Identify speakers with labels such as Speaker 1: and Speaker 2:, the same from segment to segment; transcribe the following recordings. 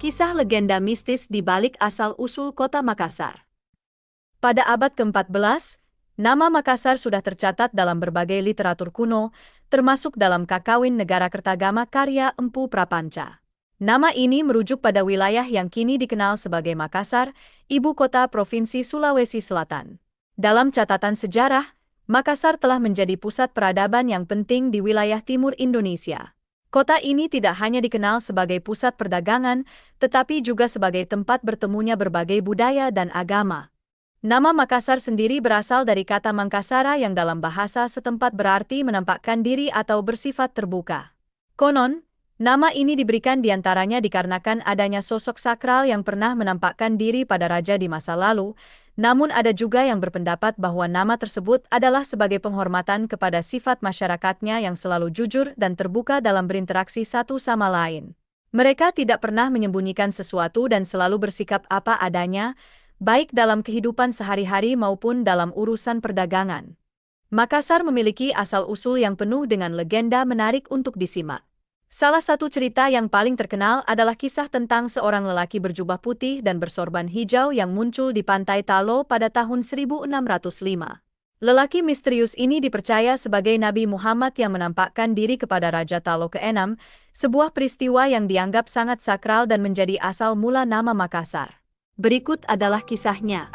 Speaker 1: Kisah legenda mistis di balik asal-usul kota Makassar. Pada abad ke-14, nama Makassar sudah tercatat dalam berbagai literatur kuno, termasuk dalam Kakawin Negara Kertagama karya Empu Prapanca. Nama ini merujuk pada wilayah yang kini dikenal sebagai Makassar, ibu kota Provinsi Sulawesi Selatan. Dalam catatan sejarah, Makassar telah menjadi pusat peradaban yang penting di wilayah timur Indonesia. Kota ini tidak hanya dikenal sebagai pusat perdagangan, tetapi juga sebagai tempat bertemunya berbagai budaya dan agama. Nama Makassar sendiri berasal dari kata Mangkasara yang dalam bahasa setempat berarti menampakkan diri atau bersifat terbuka. Konon, nama ini diberikan diantaranya dikarenakan adanya sosok sakral yang pernah menampakkan diri pada raja di masa lalu, namun ada juga yang berpendapat bahwa nama tersebut adalah sebagai penghormatan kepada sifat masyarakatnya yang selalu jujur dan terbuka dalam berinteraksi satu sama lain. Mereka tidak pernah menyembunyikan sesuatu dan selalu bersikap apa adanya, baik dalam kehidupan sehari-hari maupun dalam urusan perdagangan. Makassar memiliki asal-usul yang penuh dengan legenda menarik untuk disimak. Salah satu cerita yang paling terkenal adalah kisah tentang seorang lelaki berjubah putih dan bersorban hijau yang muncul di pantai Talo pada tahun 1605. Lelaki misterius ini dipercaya sebagai Nabi Muhammad yang menampakkan diri kepada Raja Talo ke-6, sebuah peristiwa yang dianggap sangat sakral dan menjadi asal mula nama Makassar. Berikut adalah kisahnya.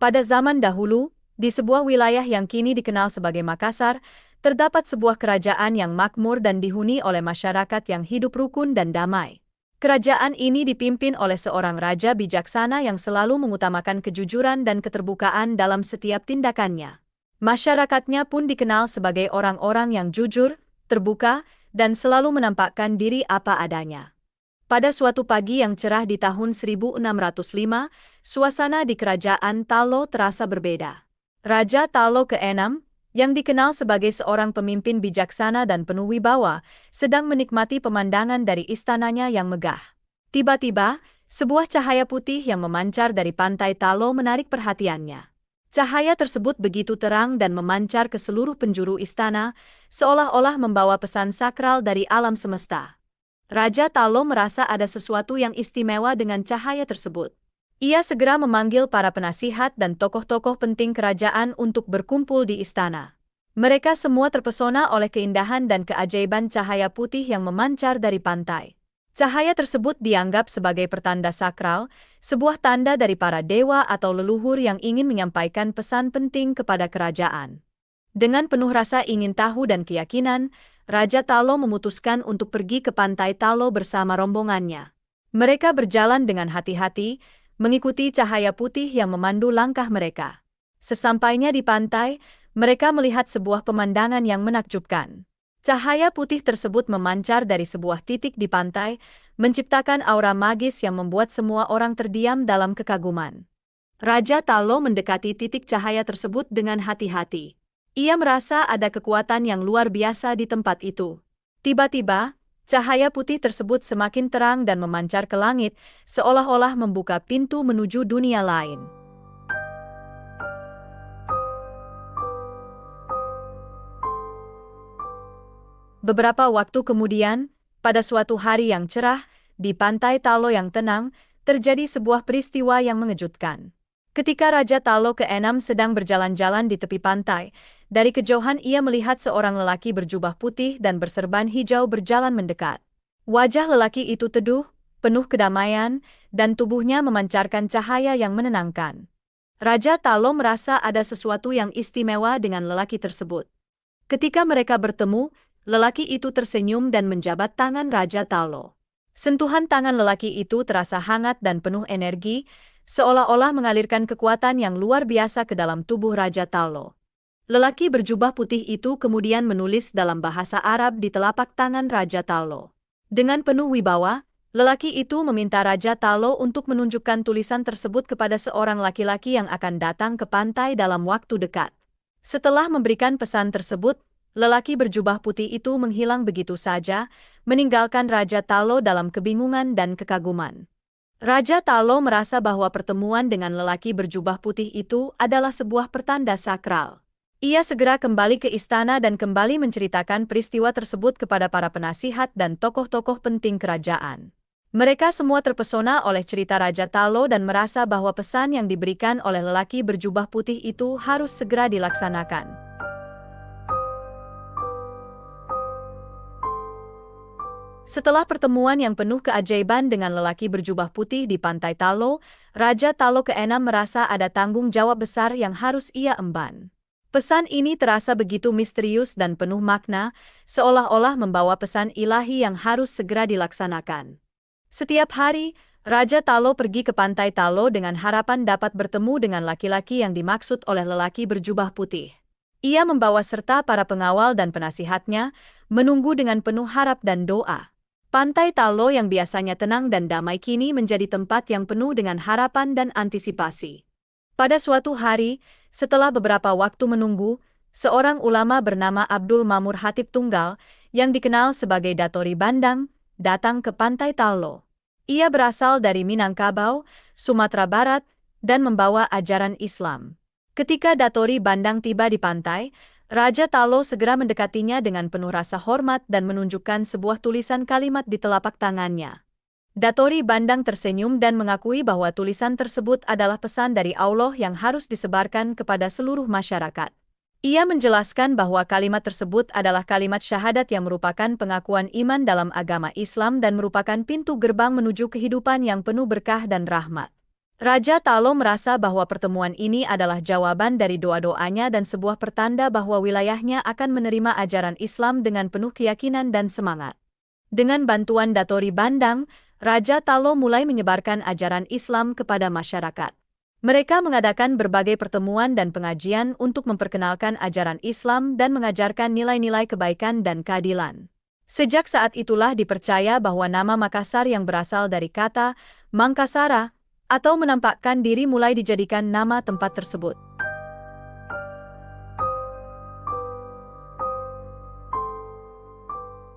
Speaker 1: Pada zaman dahulu, di sebuah wilayah yang kini dikenal sebagai Makassar, terdapat sebuah kerajaan yang makmur dan dihuni oleh masyarakat yang hidup rukun dan damai. Kerajaan ini dipimpin oleh seorang raja bijaksana yang selalu mengutamakan kejujuran dan keterbukaan dalam setiap tindakannya. Masyarakatnya pun dikenal sebagai orang-orang yang jujur, terbuka, dan selalu menampakkan diri apa adanya. Pada suatu pagi yang cerah di tahun 1605, suasana di kerajaan Talo terasa berbeda. Raja Talo ke-6, yang dikenal sebagai seorang pemimpin bijaksana dan penuh wibawa, sedang menikmati pemandangan dari istananya yang megah. Tiba-tiba, sebuah cahaya putih yang memancar dari pantai Talo menarik perhatiannya. Cahaya tersebut begitu terang dan memancar ke seluruh penjuru istana, seolah-olah membawa pesan sakral dari alam semesta. Raja Talo merasa ada sesuatu yang istimewa dengan cahaya tersebut. Ia segera memanggil para penasihat dan tokoh-tokoh penting kerajaan untuk berkumpul di istana. Mereka semua terpesona oleh keindahan dan keajaiban cahaya putih yang memancar dari pantai. Cahaya tersebut dianggap sebagai pertanda sakral, sebuah tanda dari para dewa atau leluhur yang ingin menyampaikan pesan penting kepada kerajaan. Dengan penuh rasa ingin tahu dan keyakinan, Raja Talo memutuskan untuk pergi ke pantai Talo bersama rombongannya. Mereka berjalan dengan hati-hati, mengikuti cahaya putih yang memandu langkah mereka. Sesampainya di pantai, mereka melihat sebuah pemandangan yang menakjubkan. Cahaya putih tersebut memancar dari sebuah titik di pantai, menciptakan aura magis yang membuat semua orang terdiam dalam kekaguman. Raja Talo mendekati titik cahaya tersebut dengan hati-hati. Ia merasa ada kekuatan yang luar biasa di tempat itu. Tiba-tiba, cahaya putih tersebut semakin terang dan memancar ke langit, seolah-olah membuka pintu menuju dunia lain. Beberapa waktu kemudian, pada suatu hari yang cerah, di pantai Talo yang tenang, terjadi sebuah peristiwa yang mengejutkan. Ketika Raja Talo ke-6 sedang berjalan-jalan di tepi pantai, dari kejauhan ia melihat seorang lelaki berjubah putih dan berserban hijau berjalan mendekat. Wajah lelaki itu teduh, penuh kedamaian, dan tubuhnya memancarkan cahaya yang menenangkan. Raja Talo merasa ada sesuatu yang istimewa dengan lelaki tersebut. Ketika mereka bertemu, lelaki itu tersenyum dan menjabat tangan Raja Talo. Sentuhan tangan lelaki itu terasa hangat dan penuh energi, seolah-olah mengalirkan kekuatan yang luar biasa ke dalam tubuh Raja Talo. Lelaki berjubah putih itu kemudian menulis dalam bahasa Arab di telapak tangan Raja Talo. Dengan penuh wibawa, lelaki itu meminta Raja Talo untuk menunjukkan tulisan tersebut kepada seorang laki-laki yang akan datang ke pantai dalam waktu dekat. Setelah memberikan pesan tersebut, lelaki berjubah putih itu menghilang begitu saja, meninggalkan Raja Talo dalam kebingungan dan kekaguman. Raja Talo merasa bahwa pertemuan dengan lelaki berjubah putih itu adalah sebuah pertanda sakral. Ia segera kembali ke istana dan kembali menceritakan peristiwa tersebut kepada para penasihat dan tokoh-tokoh penting kerajaan. Mereka semua terpesona oleh cerita Raja Talo dan merasa bahwa pesan yang diberikan oleh lelaki berjubah putih itu harus segera dilaksanakan. Setelah pertemuan yang penuh keajaiban dengan lelaki berjubah putih di pantai Talo, Raja Talo ke-6 merasa ada tanggung jawab besar yang harus ia emban. Pesan ini terasa begitu misterius dan penuh makna, seolah-olah membawa pesan ilahi yang harus segera dilaksanakan. Setiap hari, Raja Talo pergi ke pantai Talo dengan harapan dapat bertemu dengan laki-laki yang dimaksud oleh lelaki berjubah putih. Ia membawa serta para pengawal dan penasihatnya, menunggu dengan penuh harap dan doa. Pantai Talo yang biasanya tenang dan damai kini menjadi tempat yang penuh dengan harapan dan antisipasi. Pada suatu hari, setelah beberapa waktu menunggu, seorang ulama bernama Abdul Mamur Hatib Tunggal, yang dikenal sebagai Datori Bandang, datang ke pantai Talo. Ia berasal dari Minangkabau, Sumatera Barat, dan membawa ajaran Islam. Ketika Datori Bandang tiba di pantai, Raja Talo segera mendekatinya dengan penuh rasa hormat dan menunjukkan sebuah tulisan kalimat di telapak tangannya. Datori Bandang tersenyum dan mengakui bahwa tulisan tersebut adalah pesan dari Allah yang harus disebarkan kepada seluruh masyarakat. Ia menjelaskan bahwa kalimat tersebut adalah kalimat syahadat yang merupakan pengakuan iman dalam agama Islam dan merupakan pintu gerbang menuju kehidupan yang penuh berkah dan rahmat. Raja Talo merasa bahwa pertemuan ini adalah jawaban dari doa-doanya dan sebuah pertanda bahwa wilayahnya akan menerima ajaran Islam dengan penuh keyakinan dan semangat. Dengan bantuan Datori Bandang, Raja Talo mulai menyebarkan ajaran Islam kepada masyarakat. Mereka mengadakan berbagai pertemuan dan pengajian untuk memperkenalkan ajaran Islam dan mengajarkan nilai-nilai kebaikan dan keadilan. Sejak saat itulah dipercaya bahwa nama Makassar yang berasal dari kata Mangkasara atau menampakkan diri mulai dijadikan nama tempat tersebut.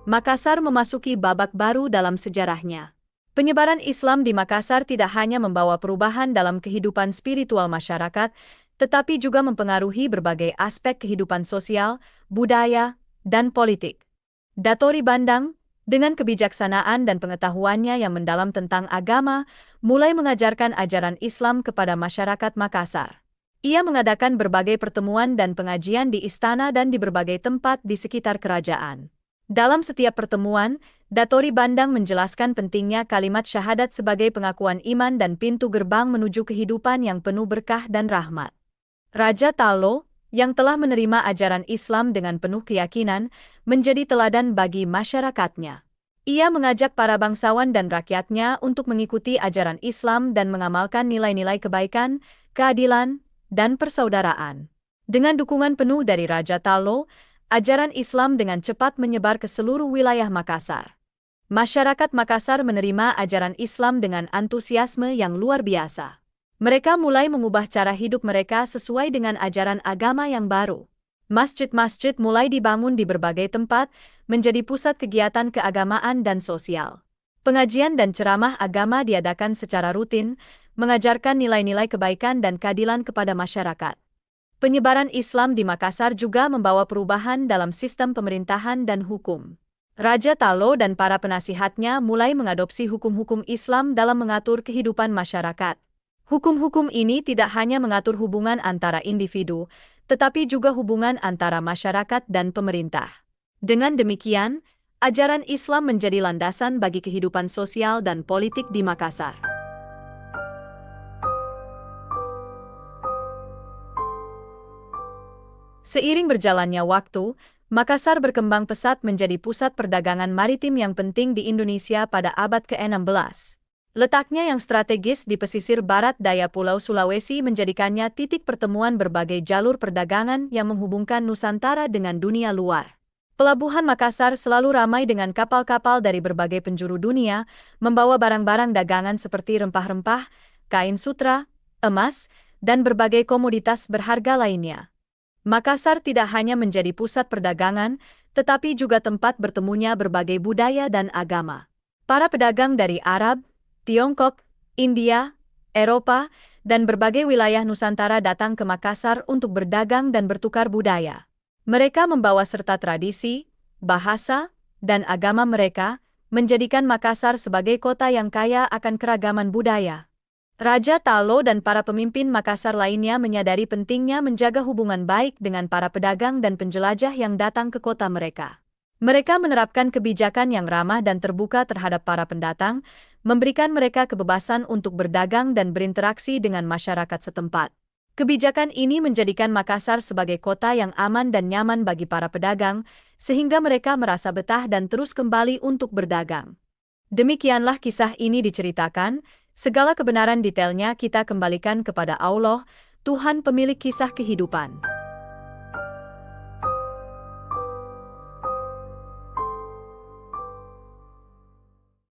Speaker 1: Makassar memasuki babak baru dalam sejarahnya. Penyebaran Islam di Makassar tidak hanya membawa perubahan dalam kehidupan spiritual masyarakat, tetapi juga mempengaruhi berbagai aspek kehidupan sosial, budaya, dan politik. Datori Bandang, dengan kebijaksanaan dan pengetahuannya yang mendalam tentang agama, mulai mengajarkan ajaran Islam kepada masyarakat Makassar. Ia mengadakan berbagai pertemuan dan pengajian di istana dan di berbagai tempat di sekitar kerajaan. Dalam setiap pertemuan, Datori Bandang menjelaskan pentingnya kalimat syahadat sebagai pengakuan iman dan pintu gerbang menuju kehidupan yang penuh berkah dan rahmat. Raja Talo, yang telah menerima ajaran Islam dengan penuh keyakinan, menjadi teladan bagi masyarakatnya. Ia mengajak para bangsawan dan rakyatnya untuk mengikuti ajaran Islam dan mengamalkan nilai-nilai kebaikan, keadilan, dan persaudaraan. Dengan dukungan penuh dari Raja Talo, ajaran Islam dengan cepat menyebar ke seluruh wilayah Makassar. Masyarakat Makassar menerima ajaran Islam dengan antusiasme yang luar biasa. Mereka mulai mengubah cara hidup mereka sesuai dengan ajaran agama yang baru. Masjid-masjid mulai dibangun di berbagai tempat, menjadi pusat kegiatan keagamaan dan sosial. Pengajian dan ceramah agama diadakan secara rutin, mengajarkan nilai-nilai kebaikan dan keadilan kepada masyarakat. Penyebaran Islam di Makassar juga membawa perubahan dalam sistem pemerintahan dan hukum. Raja Talo dan para penasihatnya mulai mengadopsi hukum-hukum Islam dalam mengatur kehidupan masyarakat. Hukum-hukum ini tidak hanya mengatur hubungan antara individu, tetapi juga hubungan antara masyarakat dan pemerintah. Dengan demikian, ajaran Islam menjadi landasan bagi kehidupan sosial dan politik di Makassar. Seiring berjalannya waktu, Makassar berkembang pesat menjadi pusat perdagangan maritim yang penting di Indonesia pada abad ke-16. Letaknya yang strategis di pesisir barat daya Pulau Sulawesi menjadikannya titik pertemuan berbagai jalur perdagangan yang menghubungkan Nusantara dengan dunia luar. Pelabuhan Makassar selalu ramai dengan kapal-kapal dari berbagai penjuru dunia, membawa barang-barang dagangan seperti rempah-rempah, kain sutra, emas, dan berbagai komoditas berharga lainnya. Makassar tidak hanya menjadi pusat perdagangan, tetapi juga tempat bertemunya berbagai budaya dan agama. Para pedagang dari Arab, Tiongkok, India, Eropa, dan berbagai wilayah Nusantara datang ke Makassar untuk berdagang dan bertukar budaya. Mereka membawa serta tradisi, bahasa, dan agama mereka, menjadikan Makassar sebagai kota yang kaya akan keragaman budaya. Raja Talo dan para pemimpin Makassar lainnya menyadari pentingnya menjaga hubungan baik dengan para pedagang dan penjelajah yang datang ke kota mereka. Mereka menerapkan kebijakan yang ramah dan terbuka terhadap para pendatang, memberikan mereka kebebasan untuk berdagang dan berinteraksi dengan masyarakat setempat. Kebijakan ini menjadikan Makassar sebagai kota yang aman dan nyaman bagi para pedagang, sehingga mereka merasa betah dan terus kembali untuk berdagang. Demikianlah kisah ini diceritakan, segala kebenaran detailnya kita kembalikan kepada Allah, Tuhan pemilik kisah kehidupan.